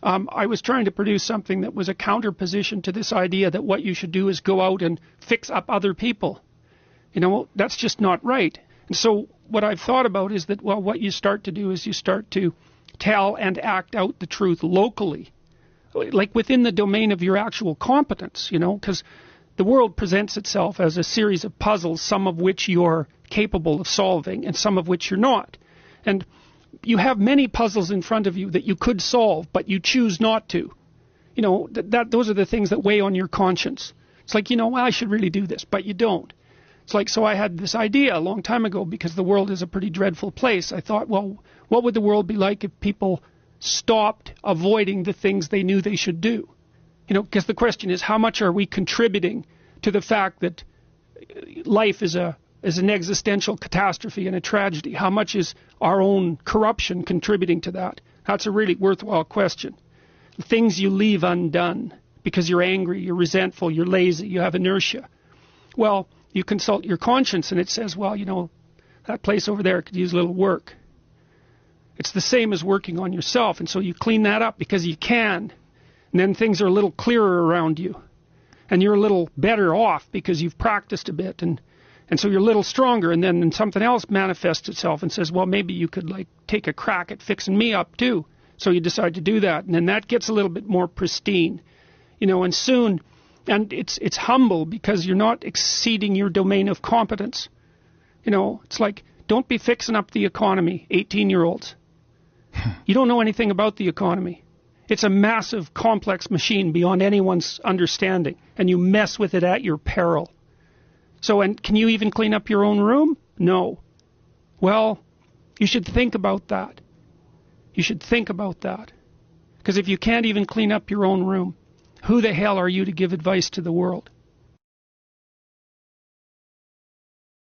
I was trying to produce something that was a counterposition to this idea that what you should do is go out and fix up other people. You know, that's just not right. And so what I've thought about is that, well, what you start to do is you start to tell and act out the truth locally, like within the domain of your actual competence, you know, because the world presents itself as a series of puzzles, some of which you're capable of solving and some of which you're not. And you have many puzzles in front of you that you could solve, but you choose not to. You know, those are the things that weigh on your conscience. It's like, you know, well, I should really do this, but you don't. It's like, so I had this idea a long time ago, because the world is a pretty dreadful place. I thought, well, what would the world be like if people stopped avoiding the things they knew they should do? You know, because the question is, how much are we contributing to the fact that life is an existential catastrophe and a tragedy? How much is our own corruption contributing to that? That's a really worthwhile question. The things you leave undone because you're angry, you're resentful, you're lazy, you have inertia. Well, you consult your conscience and it says, well, you know, that place over there could use a little work. It's the same as working on yourself, and so you clean that up because you can. And then things are a little clearer around you. And you're a little better off because you've practiced a bit, and so you're a little stronger, and then something else manifests itself and says, well, maybe you could like take a crack at fixing me up too. So you decide to do that, and then that gets a little bit more pristine. You know, and soon, and it's humble because you're not exceeding your domain of competence. You know, it's like, don't be fixing up the economy, 18-year-olds. You don't know anything about the economy. It's a massive, complex machine beyond anyone's understanding, and you mess with it at your peril. So, and can you even clean up your own room? No. Well, you should think about that. You should think about that. Because if you can't even clean up your own room, who the hell are you to give advice to the world?